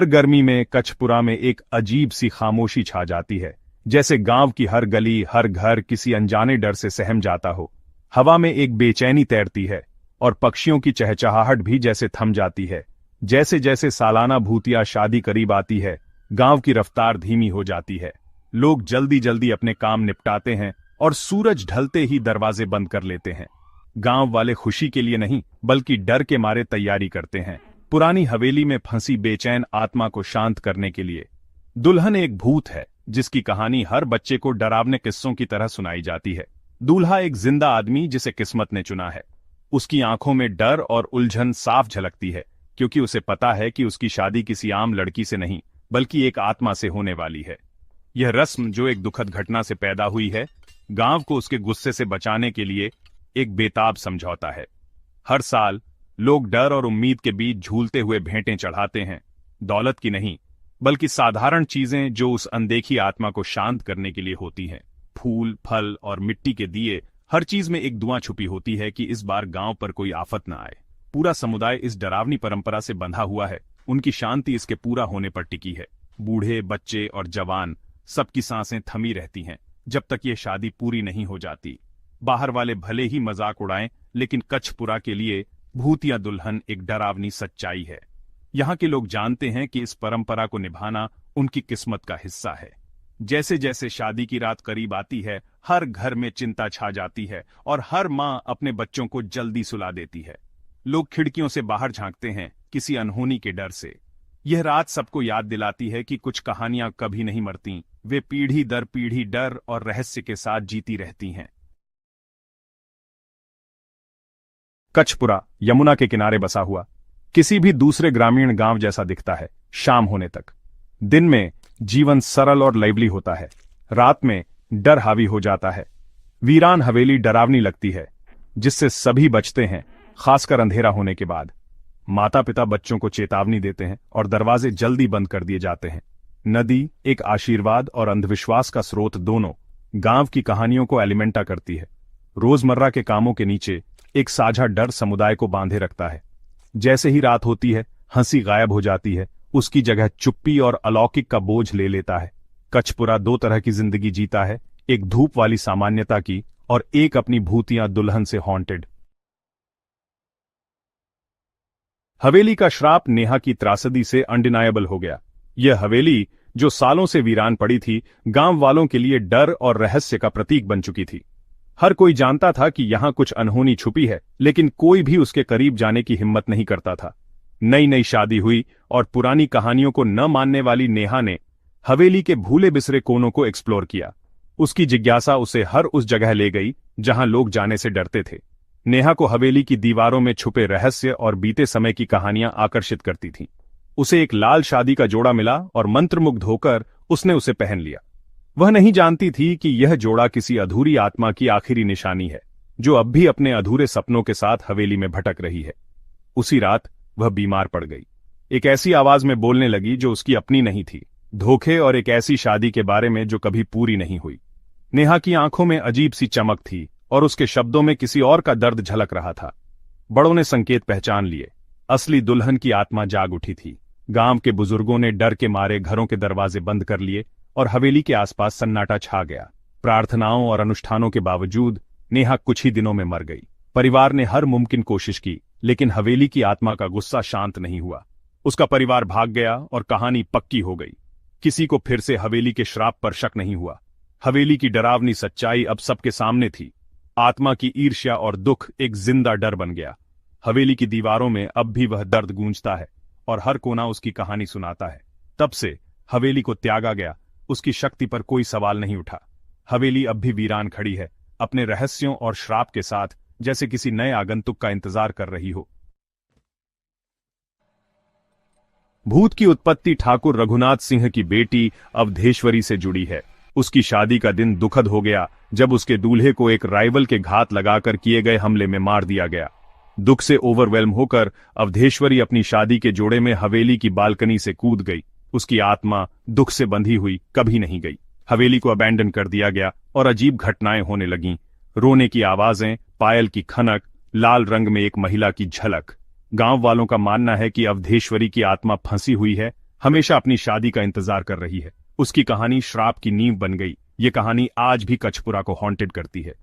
गर्मी में कच्छपुरा में एक अजीब सी खामोशी छा जाती है, जैसे गांव की हर गली, हर घर किसी अनजाने डर से सहम जाता हो। हवा में एक बेचैनी तैरती है और पक्षियों की चहचहाहट भी जैसे थम जाती है। जैसे जैसे सालाना भूतिया शादी करीब आती है, गांव की रफ्तार धीमी हो जाती है। लोग जल्दी जल्दी अपने काम निपटाते हैं और सूरज ढलते ही दरवाजे बंद कर लेते हैं। गांव वाले खुशी के लिए नहीं, बल्कि डर के मारे तैयारी करते हैं, पुरानी हवेली में फंसी बेचैन आत्मा को शांत करने के लिए। दुल्हन एक भूत है जिसकी कहानी हर बच्चे को डरावने किस्सों की तरह सुनाई जाती है। दूल्हा एक जिंदा आदमी जिसे किस्मत ने चुना है। उसकी आंखों में डर और उलझन साफ झलकती है, क्योंकि उसे पता है कि उसकी शादी किसी आम लड़की से नहीं, बल्कि एक आत्मा से होने वाली है। यह रस्म, जो एक दुखद घटना से पैदा हुई है, गांव को उसके गुस्से से बचाने के लिए एक बेताब समझौता है। हर साल लोग डर और उम्मीद के बीच झूलते हुए भेंटें चढ़ाते हैं, दौलत की नहीं, बल्कि साधारण चीजें जो उस अनदेखी आत्मा को शांत करने के लिए होती हैं। फूल, फल और मिट्टी के दिए, हर चीज में एक दुआ छुपी होती है कि इस बार गांव पर कोई आफत न आए। पूरा समुदाय इस डरावनी परंपरा से बंधा हुआ है। उनकी शांति इसके पूरा होने पर टिकी है। बूढ़े, बच्चे और जवान, सबकी सांसें थमी रहती हैं जब तक ये शादी पूरी नहीं हो जाती। बाहर वाले भले ही मजाक उड़ाएं, लेकिन कच्छपुरा के लिए भूतिया दुल्हन एक डरावनी सच्चाई है। यहाँ के लोग जानते हैं कि इस परंपरा को निभाना उनकी किस्मत का हिस्सा है। जैसे जैसे शादी की रात करीब आती है, हर घर में चिंता छा जाती है और हर माँ अपने बच्चों को जल्दी सुला देती है। लोग खिड़कियों से बाहर झांकते हैं, किसी अनहोनी के डर से। यह रात सबको याद दिलाती है कि कुछ कहानियां कभी नहीं मरती, वे पीढ़ी दर पीढ़ी डर और रहस्य के साथ जीती रहती हैं। कच्छपुरा यमुना के किनारे बसा हुआ किसी भी दूसरे ग्रामीण गांव जैसा दिखता है शाम होने तक। दिन में जीवन सरल और लाइवली होता है, रात में डर हावी हो जाता है। वीरान हवेली डरावनी लगती है, जिससे सभी बचते हैं, खासकर अंधेरा होने के बाद। माता पिता बच्चों को चेतावनी देते हैं और दरवाजे जल्दी बंद कर दिए जाते हैं। नदी एक आशीर्वाद और अंधविश्वास का स्रोत दोनों गांव की कहानियों को एलिमेंटा करती है। रोजमर्रा के कामों के नीचे एक साझा डर समुदाय को बांधे रखता है। जैसे ही रात होती है, हंसी गायब हो जाती है, उसकी जगह चुप्पी और अलौकिक का बोझ ले लेता है। कच्छपुरा दो तरह की जिंदगी जीता है, एक धूप वाली सामान्यता की और एक अपनी भूतिया दुल्हन से हॉन्टेड। हवेली का श्राप नेहा की त्रासदी से अनडिनायबल हो गया। यह हवेली, जो सालों से वीरान पड़ी थी, गांव वालों के लिए डर और रहस्य का प्रतीक बन चुकी थी। हर कोई जानता था कि यहां कुछ अनहोनी छुपी है, लेकिन कोई भी उसके करीब जाने की हिम्मत नहीं करता था। नई नई शादी हुई और पुरानी कहानियों को न मानने वाली नेहा ने हवेली के भूले बिसरे कोनों को एक्सप्लोर किया। उसकी जिज्ञासा उसे हर उस जगह ले गई जहां लोग जाने से डरते थे। नेहा को हवेली की दीवारों में छुपे रहस्य और बीते समय की कहानियां आकर्षित करती थीं। उसे एक लाल शादी का जोड़ा मिला और मंत्रमुग्ध होकर उसने उसे पहन लिया। वह नहीं जानती थी कि यह जोड़ा किसी अधूरी आत्मा की आखिरी निशानी है, जो अब भी अपने अधूरे सपनों के साथ हवेली में भटक रही है। उसी रात वह बीमार पड़ गई। एक ऐसी आवाज में बोलने लगी जो उसकी अपनी नहीं थी, धोखे और एक ऐसी शादी के बारे में जो कभी पूरी नहीं हुई। नेहा की आंखों में अजीब सी चमक थी और उसके शब्दों में किसी और का दर्द झलक रहा था। बड़ों ने संकेत पहचान लिए। असली दुल्हन की आत्मा जाग उठी थी। गांव के बुजुर्गों ने डर के मारे घरों के दरवाजे बंद कर लिए और हवेली के आसपास सन्नाटा छा गया। प्रार्थनाओं और अनुष्ठानों के बावजूद नेहा कुछ ही दिनों में मर गई। परिवार ने हर मुमकिन कोशिश की, लेकिन हवेली की आत्मा का गुस्सा शांत नहीं हुआ। उसका परिवार भाग गया और कहानी पक्की हो गई। किसी को फिर से हवेली के श्राप पर शक नहीं हुआ। हवेली की डरावनी सच्चाई अब सबके सामने थी। आत्मा की ईर्ष्या और दुख एक जिंदा डर बन गया। हवेली की दीवारों में अब भी वह दर्द गूंजता है और हर कोना उसकी कहानी सुनाता है। तब से हवेली को त्यागा गया, उसकी शक्ति पर कोई सवाल नहीं उठा। हवेली अब भी वीरान खड़ी है, अपने रहस्यों और श्राप के साथ, जैसे किसी नए आगंतुक का इंतजार कर रही हो। भूत की उत्पत्ति ठाकुर रघुनाथ सिंह की बेटी अवधेश्वरी से जुड़ी है। उसकी शादी का दिन दुखद हो गया जब उसके दूल्हे को एक राइवल के घात लगाकर किए गए हमले में मार दिया गया। दुख से ओवरवेल्म होकर अवधेश्वरी अपनी शादी के जोड़े में हवेली की बालकनी से कूद गई। उसकी आत्मा दुख से बंधी हुई कभी नहीं गई। हवेली को अबैंडन कर दिया गया और अजीब घटनाएं होने लगीं। रोने की आवाजें, पायल की खनक, लाल रंग में एक महिला की झलक। गांव वालों का मानना है कि अवधेश्वरी की आत्मा फंसी हुई है, हमेशा अपनी शादी का इंतजार कर रही है। उसकी कहानी श्राप की नींव बन गई। ये कहानी आज भी कचपुरा को हॉन्टेड करती है।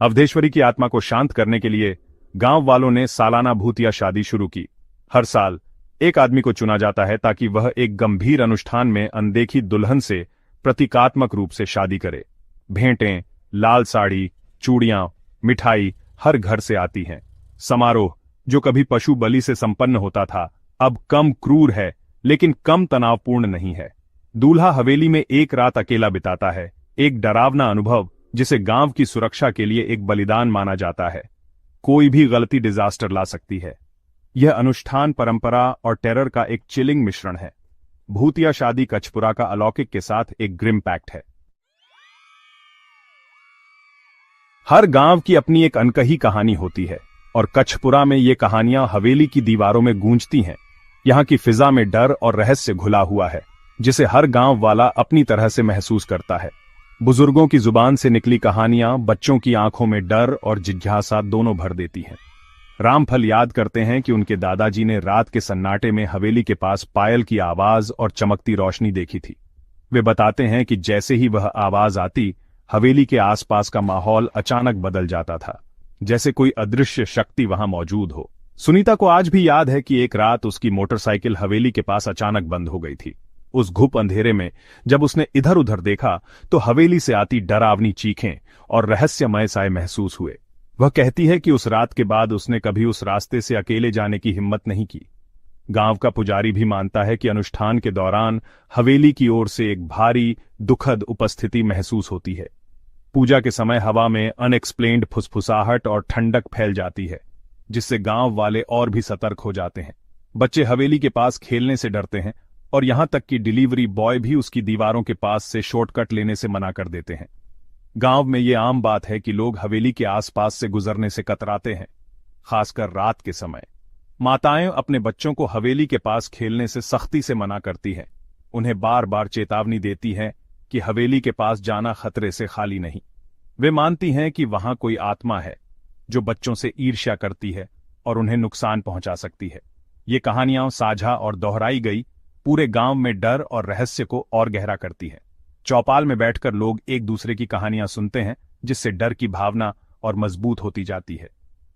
अवधेश्वरी की आत्मा को शांत करने के लिए गांव वालों ने सालाना भूतिया शादी शुरू की। हर साल एक आदमी को चुना जाता है ताकि वह एक गंभीर अनुष्ठान में अनदेखी दुल्हन से प्रतीकात्मक रूप से शादी करे। भेंटें, लाल साड़ी, चूड़ियां, मिठाई हर घर से आती हैं। समारोह जो कभी पशु बलि से संपन्न होता था, अब कम क्रूर है लेकिन कम तनावपूर्ण नहीं है। दूल्हा हवेली में एक रात अकेला बिताता है, एक डरावना अनुभव जिसे गांव की सुरक्षा के लिए एक बलिदान माना जाता है। कोई भी गलती डिजास्टर ला सकती है। यह अनुष्ठान परंपरा और टेरर का एक चिलिंग मिश्रण है। भूतिया शादी कचपुरा का अलौकिक के साथ एक ग्रिम पैक्ट है। हर गांव की अपनी एक अनकही कहानी होती है और कचपुरा में ये कहानियां हवेली की दीवारों में गूंजती हैं। यहां की फिजा में डर और रहस्य घुला हुआ है जिसे हर गांव वाला अपनी तरह से महसूस करता है। बुजुर्गों की जुबान से निकली कहानियां बच्चों की आंखों में डर और जिज्ञासा दोनों भर देती हैं। रामफल याद करते हैं कि उनके दादाजी ने रात के सन्नाटे में हवेली के पास पायल की आवाज और चमकती रोशनी देखी थी। वे बताते हैं कि जैसे ही वह आवाज आती, हवेली के आसपास का माहौल अचानक बदल जाता था, जैसे कोई अदृश्य शक्ति वहां मौजूद हो। सुनीता को आज भी याद है कि एक रात उसकी मोटरसाइकिल हवेली के पास अचानक बंद हो गई थी। उस घुप अंधेरे में जब उसने इधर उधर देखा तो हवेली से आती डरावनी चीखें और रहस्यमय साए महसूस हुए। वह कहती है कि उस रात के बाद उसने कभी उस रास्ते से अकेले जाने की हिम्मत नहीं की। गांव का पुजारी भी मानता है कि अनुष्ठान के दौरान हवेली की ओर से एक भारी दुखद उपस्थिति महसूस होती है। पूजा के समय हवा में अनएक्सप्लेन्ड फुसफुसाहट और ठंडक फैल जाती है, जिससे गांव वाले और भी सतर्क हो जाते हैं। बच्चे हवेली के पास खेलने से डरते हैं और यहां तक कि डिलीवरी बॉय भी उसकी दीवारों के पास से शॉर्टकट लेने से मना कर देते हैं। गांव में ये आम बात है कि लोग हवेली के आसपास से गुजरने से कतराते हैं, खासकर रात के समय। माताएं अपने बच्चों को हवेली के पास खेलने से सख्ती से मना करती हैं, उन्हें बार बार चेतावनी देती हैं कि हवेली के पास जाना खतरे से खाली नहीं। वे मानती हैं कि वहां कोई आत्मा है जो बच्चों से ईर्ष्या करती है और उन्हें नुकसान पहुंचा सकती है। ये कहानियां साझा और दोहराई गई पूरे गांव में डर और रहस्य को और गहरा करती है। चौपाल में बैठकर लोग एक दूसरे की कहानियां सुनते हैं, जिससे डर की भावना और मजबूत होती जाती है।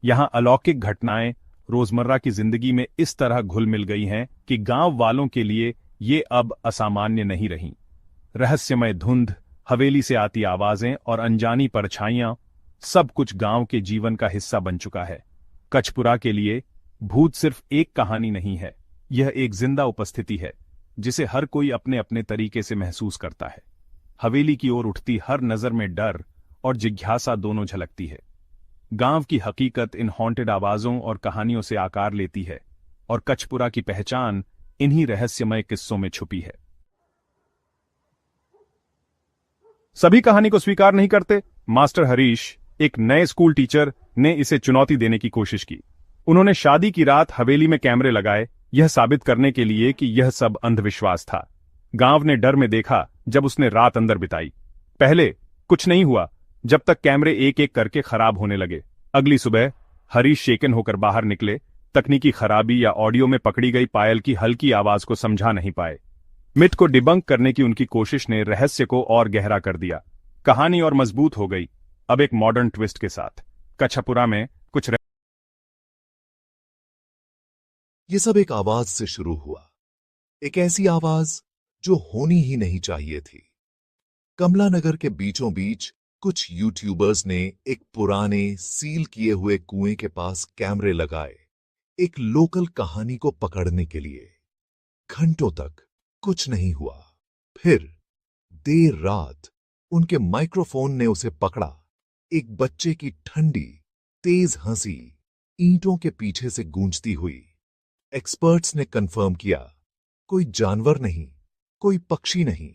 यहां अलौकिक घटनाएं रोजमर्रा की जिंदगी में इस तरह घुल मिल गई हैं कि गांव वालों के लिए ये अब असामान्य नहीं रहीं। रहस्यमय धुंध, हवेली से आती आवाजें और अनजानी परछाइयां, सब कुछ गांव के जीवन का हिस्सा बन चुका है। कचपुरा के लिए भूत सिर्फ एक कहानी नहीं है, यह एक जिंदा उपस्थिति है जिसे हर कोई अपने अपने तरीके से महसूस करता है। हवेली की ओर उठती हर नजर में डर और जिज्ञासा दोनों झलकती है। गांव की हकीकत इन हॉन्टेड आवाजों और कहानियों से आकार लेती है और कचपुरा की पहचान इन्हीं रहस्यमय किस्सों में छुपी है। सभी कहानी को स्वीकार नहीं करते। मास्टर हरीश, एक नए स्कूल टीचर, ने इसे चुनौती देने की कोशिश की। उन्होंने शादी की रात हवेली में कैमरे लगाए, यह साबित करने के लिए कि यह सब अंधविश्वास था। गांव ने डर में देखा जब उसने रात अंदर बिताई। पहले कुछ नहीं हुआ, जब तक कैमरे एक एक करके खराब होने लगे। अगली सुबह हरीश शेकन होकर बाहर निकले। तकनीकी खराबी या ऑडियो में पकड़ी गई पायल की हल्की आवाज को समझा नहीं पाए। मिथ को डिबंक करने की उनकी कोशिश ने रहस्य को और गहरा कर दिया। कहानी और मजबूत हो गई, अब एक मॉडर्न ट्विस्ट के साथ। कचपुरा में कुछ ये सब एक आवाज से शुरू हुआ, एक ऐसी आवाज जो होनी ही नहीं चाहिए थी। कमला नगर के बीचों बीच कुछ यूट्यूबर्स ने एक पुराने सील किए हुए कुएं के पास कैमरे लगाए, एक लोकल कहानी को पकड़ने के लिए। घंटों तक कुछ नहीं हुआ। फिर देर रात उनके माइक्रोफोन ने उसे पकड़ा। एक बच्चे की ठंडी, तेज हंसी ईंटों के पीछे से गूंजती हुई। एक्सपर्ट्स ने कंफर्म किया, कोई जानवर नहीं, कोई पक्षी नहीं।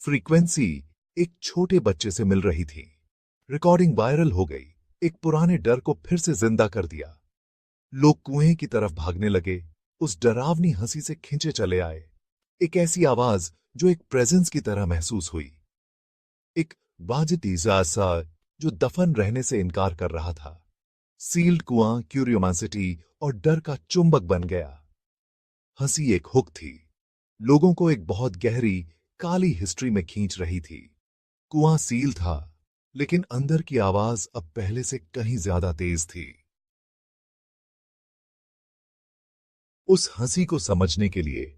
फ्रीक्वेंसी एक छोटे बच्चे से मिल रही थी। रिकॉर्डिंग वायरल हो गई, एक पुराने डर को फिर से जिंदा कर दिया। लोग कुएं की तरफ भागने लगे, उस डरावनी हंसी से खींचे चले आए। एक ऐसी आवाज जो एक प्रेजेंस की तरह महसूस हुई, एक वाजिद सा जो दफन रहने से इनकार कर रहा था। सील्ड कुआं क्यूरियोसिटी और डर का चुंबक बन गया। हंसी एक हुक थी, लोगों को एक बहुत गहरी काली हिस्ट्री में खींच रही थी। कुआं सील था, लेकिन अंदर की आवाज अब पहले से कहीं ज्यादा तेज थी। उस हंसी को समझने के लिए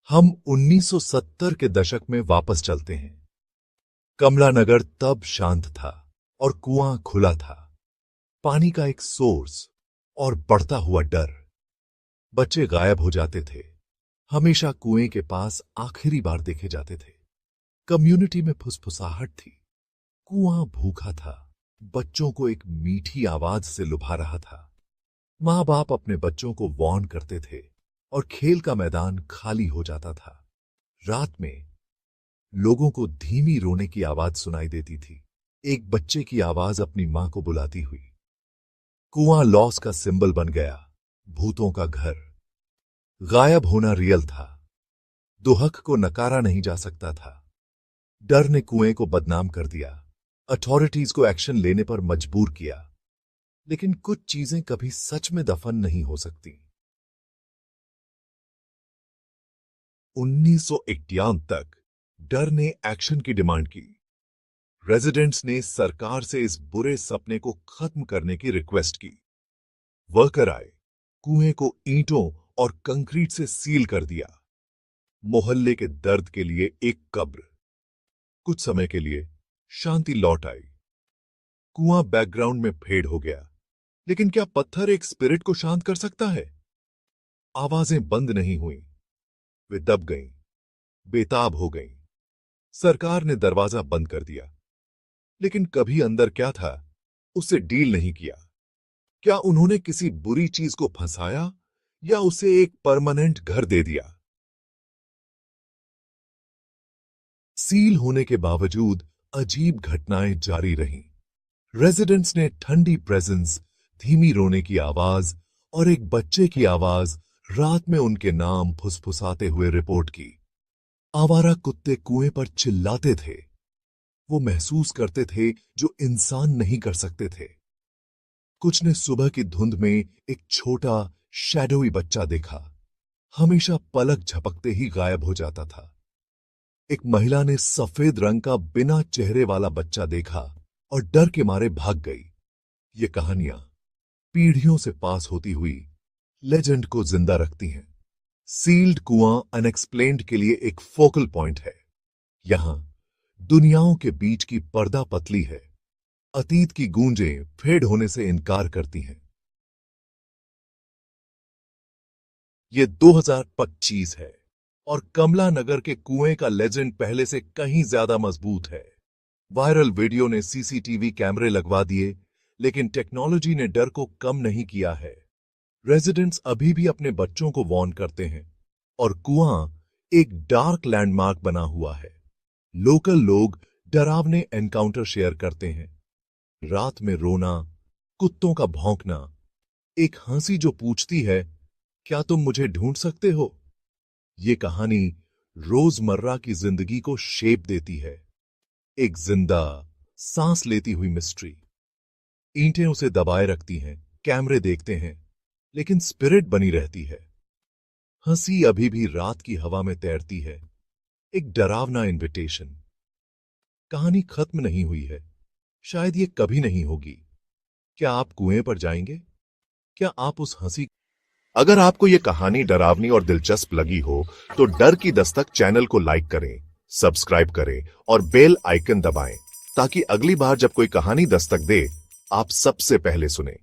हम 1970 के दशक में वापस चलते हैं। कमला नगर तब शांत था और कुआं खुला था। पानी का एक सोर्स और बढ़ता हुआ डर। बच्चे गायब हो जाते थे, हमेशा कुएं के पास आखिरी बार देखे जाते थे। कम्युनिटी में फुसफुसाहट थी। कुआं भूखा था, बच्चों को एक मीठी आवाज से लुभा रहा था। मां बाप अपने बच्चों को वार्न करते थे और खेल का मैदान खाली हो जाता था। रात में लोगों को धीमी रोने की आवाज सुनाई देती थी, एक बच्चे की आवाज अपनी मां को बुलाती हुई। कुआं लॉस का सिंबल बन गया, भूतों का घर। गायब होना रियल था, दुहक को नकारा नहीं जा सकता था। डर ने कुएं को बदनाम कर दिया, अथॉरिटीज को एक्शन लेने पर मजबूर किया। लेकिन कुछ चीजें कभी सच में दफन नहीं हो सकती। 1951 तक डर ने एक्शन की डिमांड की। रेजिडेंट्स ने सरकार से इस बुरे सपने को खत्म करने की रिक्वेस्ट की। वर्कर आए, कुएं को ईंटों और कंक्रीट से सील कर दिया। मोहल्ले के दर्द के लिए एक कब्र। कुछ समय के लिए शांति लौट आई। कुआं बैकग्राउंड में फेड हो गया, लेकिन क्या पत्थर एक स्पिरिट को शांत कर सकता है? आवाजें बंद नहीं हुई, वे दब गईं, बेताब हो गईं। सरकार ने दरवाजा बंद कर दिया, लेकिन कभी अंदर क्या था उससे डील नहीं किया। क्या उन्होंने किसी बुरी चीज को फंसाया या उसे एक परमानेंट घर दे दिया? सील होने के बावजूद अजीब घटनाएं जारी रहीं। रेजिडेंट्स ने ठंडी प्रेजेंस, धीमी रोने की आवाज और एक बच्चे की आवाज रात में उनके नाम फुसफुसाते हुए रिपोर्ट की। आवारा कुत्ते कुएं पर चिल्लाते थे। वो महसूस करते थे जो इंसान नहीं कर सकते थे। कुछ ने सुबह की धुंध में एक छोटा शैडोई बच्चा देखा, हमेशा पलक झपकते ही गायब हो जाता था। एक महिला ने सफेद रंग का बिना चेहरे वाला बच्चा देखा और डर के मारे भाग गई। ये कहानियां पीढ़ियों से पास होती हुई लेजेंड को जिंदा रखती हैं। सील्ड कुआं अनएक्सप्लेन्ड के लिए एक फोकल पॉइंट है। यहां दुनियाओं के बीच की पर्दा पतली है, अतीत की गूंजें फेड होने से इनकार करती हैं। ये 2025 है और कमला नगर के कुएं का लेजेंड पहले से कहीं ज्यादा मजबूत है। वायरल वीडियो ने सीसीटीवी कैमरे लगवा दिए, लेकिन टेक्नोलॉजी ने डर को कम नहीं किया है। रेजिडेंट्स अभी भी अपने बच्चों को वार्न करते हैं और कुआं एक डार्क लैंडमार्क बना हुआ है। लोकल लोग डरावने एनकाउंटर शेयर करते हैं। रात में रोना, कुत्तों का भौंकना, एक हंसी जो पूछती है, क्या तुम मुझे ढूंढ सकते हो? ये कहानी रोजमर्रा की जिंदगी को शेप देती है। एक जिंदा, सांस लेती हुई मिस्ट्री। ईंटें उसे दबाए रखती हैं, कैमरे देखते हैं, लेकिन स्पिरिट बनी रहती है। हंसी अभी भी रात की हवा में तैरती है, एक डरावना इनविटेशन। कहानी खत्म नहीं हुई है, शायद ये कभी नहीं होगी। क्या आप कुएं पर जाएंगे? क्या आप उस हंसी? अगर आपको यह कहानी डरावनी और दिलचस्प लगी हो तो डर की दस्तक चैनल को लाइक करें, सब्सक्राइब करें और बेल आइकन दबाएं ताकि अगली बार जब कोई कहानी दस्तक दे आप सबसे पहले सुने।